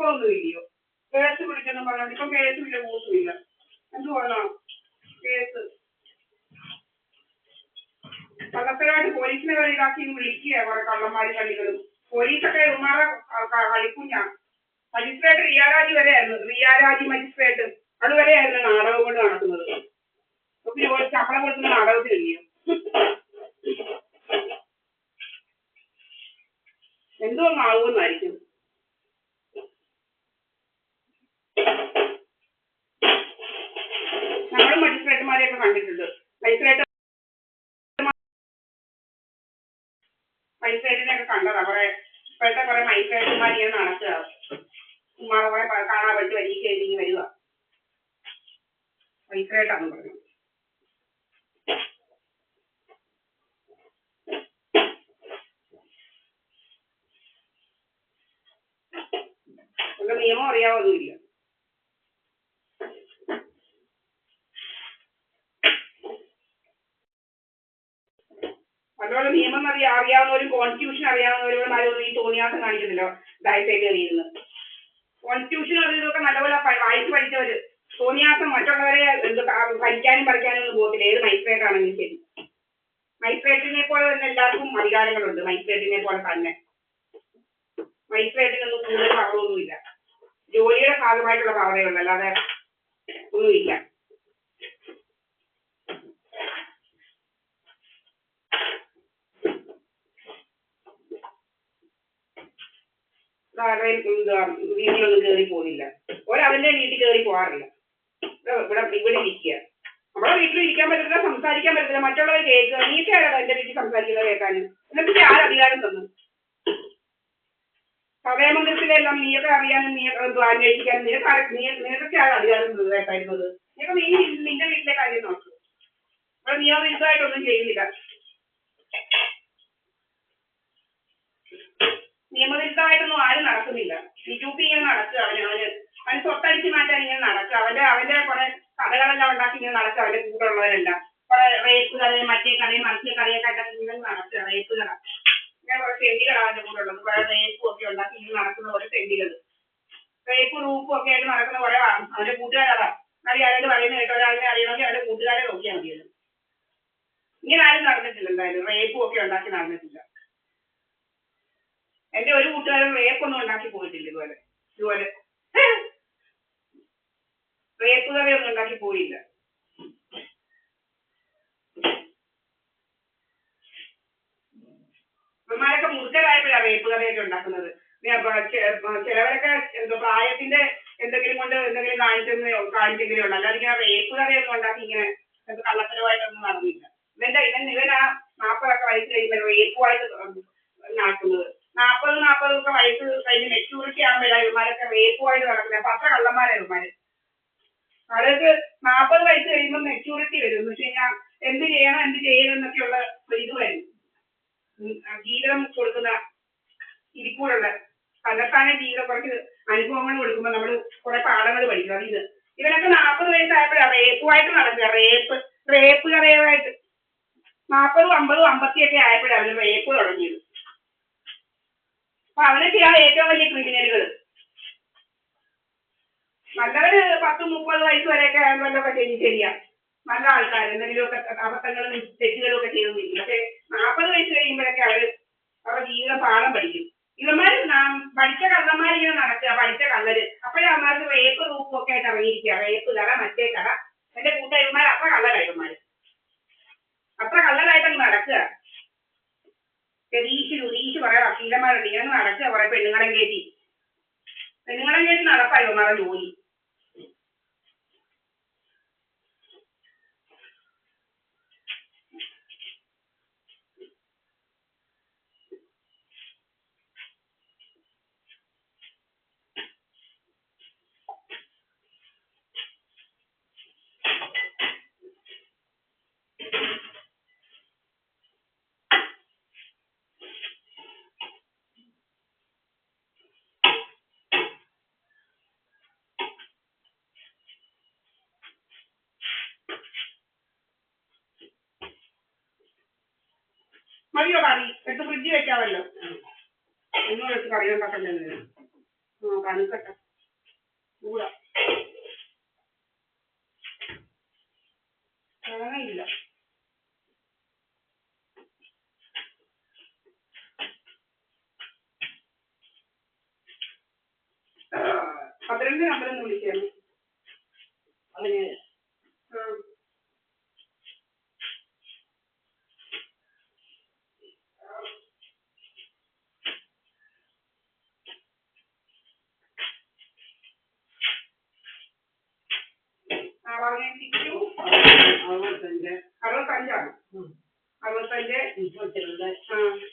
ഒന്നുമില്ലയോ case വിളിച്ചെന്നും പറഞ്ഞോണ്ട് ഇപ്പം കേസുമില്ല മൂസുമില്ല എന്തുവാണോ case കള്ളത്തരമായിട്ട് പോലീസിനെ വരെ ഇതാക്കി വിളിക്കുക കുറെ കള്ളന്മാരും കള്ളികളും പോലീസൊക്കെ ഇവന്മാരെ കളിക്കുഞ്ഞാണ് മജിസ്ട്രേറ്റ് റിയാരാജി മജിസ്ട്രേറ്റ് അതുവരെയായിരുന്നു നാടകം കൊണ്ട് നടക്കുന്നത് പിന്നെ ശമ്പളം കൊടുക്കുന്ന നാടകത്തിലില്ലയോ എന്തോന്നും ആകുമെന്നായിരിക്കും ഞങ്ങളും മജിസ്ട്രേറ്റുമാരെയൊക്കെ കണ്ടിട്ടുണ്ട് മജിസ്ട്രേറ്റിനെയൊക്കെ കണ്ടതാ കുറെ ഇപ്പോഴത്തെ കുറെ മജിസ്ട്രേറ്റുമാർ ഇങ്ങനെ നടക്കുക ഉമ്മാടെ കുറെ കാണാൻ പറ്റി പരീക്ഷ എഴുതി വരിക മജിസ്ട്രേറ്റാന്ന് പറഞ്ഞു അതുകൊണ്ട് നിയമം അറിയാവൊന്നുമില്ല അതുപോലെ നിയമം അറിയാവുന്നവരും കോൺസ്റ്റിറ്റ്യൂഷൻ അറിയാവുന്നവരും ആരും ഈ തോന്നിയാസം കാണിക്കുന്നില്ലോ ഡയസൈഡ് കയറിയിരുന്ന് കോൺസ്റ്റിറ്റ്യൂഷൻ ഇതൊക്കെ നല്ലപോലെ വായിച്ച് പഠിച്ചവര് തോന്നിയാസം മറ്റുള്ളവരെ ഭരിക്കാനും പഠിക്കാനും ഒന്നും പോകത്തില്ല ഏത് മജിസ്ട്രേറ്റ് ആണെങ്കിലും ശരി മജിസ്ട്രേറ്റിനെ പോലെ തന്നെ എല്ലാവർക്കും അധികാരങ്ങളുണ്ട് മജിസ്ട്രേറ്റിനെ പോലെ തന്നെ മജിസ്ട്രേറ്റിനൊന്നും കൂടുതൽ പവറൊന്നുമില്ല ജോലിയുടെ ഭാഗമായിട്ടുള്ള പവറേ ഉള്ളൂ അല്ലാതെ ഒന്നുമില്ല വീട്ടിലൊന്നും കയറി പോകുന്നില്ല ഒരവന്റെ വീട്ടിൽ കയറി പോകാറില്ല ഇവിടെ ഇരിക്കുക നമ്മുടെ വീട്ടിൽ ഇരിക്കാൻ പറ്റത്തില്ല സംസാരിക്കാൻ പറ്റത്തില്ല മറ്റുള്ളവർ കേൾക്കുക നീക്കാരാണ് എന്റെ വീട്ടിൽ സംസാരിക്കുന്നത് കേൾക്കാൻ എന്നിട്ട് ആരധികാരം തന്നു സഭയമംഗലത്തിലെല്ലാം നീയൊക്കെ അറിയാനും നീ അന്വേഷിക്കാനും നിനക്കൊക്കെ ആൾ അധികാരം കേട്ടായിരുന്നത് നീയൊക്കെ നിന്റെ വീട്ടിലെ കാര്യം നോക്കൂ ഇവിടെ നിയമവിരുദ്ധമായിട്ടൊന്നും ചെയ്യുന്നില്ല നിയമവിരുദ്ധമായിട്ടൊന്നും ആരും നടക്കുന്നില്ല യൂപി ഇങ്ങനെ നടക്കുക അവന് സ്വത്തടിച്ച് മാറ്റാൻ ഇങ്ങനെ നടക്കുക അവന്റെ കുറെ കഥകളെല്ലാം ഉണ്ടാക്കി ഇങ്ങനെ നടക്കുക അവന്റെ കൂടെയുള്ളവരെല്ലാം കുറെ റേപ്പ് കഥയും മറ്റേ കഥയും മറിച്ച കഥയൊക്കെ ആയിട്ട് ഇങ്ങനെ നടക്കുക റേപ്പ് കഥ ഇങ്ങനെ കുറെ തെണ്ടികളാണ് അവന്റെ കൂടെ ഉള്ളത് കുറെ റേപ്പും ഒക്കെ ഉണ്ടാക്കി ഇങ്ങനെ നടക്കുന്ന കുറെ തെണ്ടികൾ റേപ്പും റൂപ്പും ഒക്കെ ആയിട്ട് നടക്കുന്ന കുറെ അവന്റെ കൂട്ടുകാരാണ് അയാളോട് പറയുന്നത് കേട്ടോ ഒരാളിനെ അറിയണമെങ്കിൽ അവന്റെ കൂട്ടുകാരെ നോക്കിയാൽ മതിയത് ഇങ്ങനെ ആരും നടന്നിട്ടില്ല എന്തായാലും റേപ്പും ഒക്കെ ഉണ്ടാക്കി നടന്നിട്ടില്ല എന്റെ ഒരു കൂട്ടുകാരൻ റേപ്പൊന്നും ഉണ്ടാക്കി പോയിട്ടില്ല ഇതുപോലെ റേപ്പ് കഥയൊന്നും ഉണ്ടാക്കി പോയില്ല ഇവന്മാരൊക്കെ മുറുക്കരായപ്പോഴാണ് റേപ്പ് കഥയൊക്കെ ഉണ്ടാക്കുന്നത് ചിലവരൊക്കെ എന്തോ പ്രായത്തിന്റെ എന്തെങ്കിലും കൊണ്ട് എന്തെങ്കിലും കാണിച്ചെങ്കിലേ ഉള്ളൂ അല്ലാതെ ഇങ്ങനെ റേപ്പ് കഥയൊന്നും ഉണ്ടാക്കി ഇങ്ങനെ കള്ളത്തരമായിട്ടൊന്നും നടന്നില്ല ഇവനാ 40 വയസ്സ് കഴിയുമ്പോൾ റേപ്പുമായിട്ട് നടക്കുന്നത് 40 വയസ്സ് കഴിഞ്ഞ് മെച്യൂരിറ്റി ആകുമ്പോഴാണ് ഇവന്മാരൊക്കെ റേപ്പുമായിട്ട് നടക്കുന്നത് പത്ര കള്ളന്മാരാണ് ഇവന്മാര് അവർക്ക് 40 വയസ്സ് കഴിയുമ്പോൾ മെച്യൂരിറ്റി വരും എന്ന് വെച്ച് കഴിഞ്ഞാൽ എന്ത് ചെയ്യണം എന്നൊക്കെയുള്ള ഇത് വരും ജീവിതം കൊടുക്കുന്ന ഇരിക്കൂടുള്ള തന്നെത്താനെ ജീവിതം കുറച്ച് അനുഭവങ്ങൾ കൊടുക്കുമ്പോൾ നമ്മൾ കുറെ പാഠങ്ങൾ പഠിക്കും അത് ഇവനൊക്കെ 40 വയസ്സായപ്പോഴാണ് റേപ്പുമായിട്ട് നടക്കുക റേപ്പ് കഥയായിട്ട് 40, 50, 50 ആയപ്പോഴാണ് അവര് റേപ്പ് തുടങ്ങിയത് അപ്പൊ അവനൊക്കെയാണ് ഏറ്റവും വലിയ ക്രിമിനലുകൾ നല്ലവര് 10, 30 വയസ്സ് വരെയൊക്കെ ആകുമ്പോഴൊക്കെ ശരിയാ നല്ല ആൾക്കാർ എന്തെങ്കിലുമൊക്കെ അബദ്ധങ്ങളും തെറ്റുകളും ഒക്കെ ചെയ്തൊന്നില്ല പക്ഷെ 40 വയസ്സ് കഴിയുമ്പോഴൊക്കെ അവരുടെ ജീവിതം പാഠം പഠിക്കും ഇവന്മാർ പഠിച്ച കള്ളന്മാരിങ്ങനെ നടക്കുക പഠിച്ച കള്ളര് അപ്പോഴേ അവന്മാർക്ക് റേപ്പ് റൂപ്പും ഒക്കെ ആയിട്ട് ഇറങ്ങിയിരിക്കുക റേപ്പ് കട മറ്റേ കട എന്റെ കൂട്ടുകാരന്മാർ അത്ര കള്ളരായി ഇവന്മാര് അത്ര കള്ളരായിട്ടങ്ങ് നടക്കുക ഉദീഷ് കുറെ വക്കീലന്മാരുണ്ട് ഇങ്ങനെ നടക്കുക കുറെ പെണ്ണുങ്ങളെ കയറ്റി നടപ്പായി ഇവന്മാരുടെ ജോലി മതിയോ കറി എടുത്ത് ഫ്രിഡ്ജിൽ വെക്കാമല്ലോ ഒന്നും എടുത്ത് കറി ഉണ്ടാക്കണ്ടേ തണുക്കട്ടെ ചൂടാ ഇല്ല 12 നമ്പറൊന്ന് വിളിക്കാമോ അവന് പറഞ്ഞ 65 65 65 32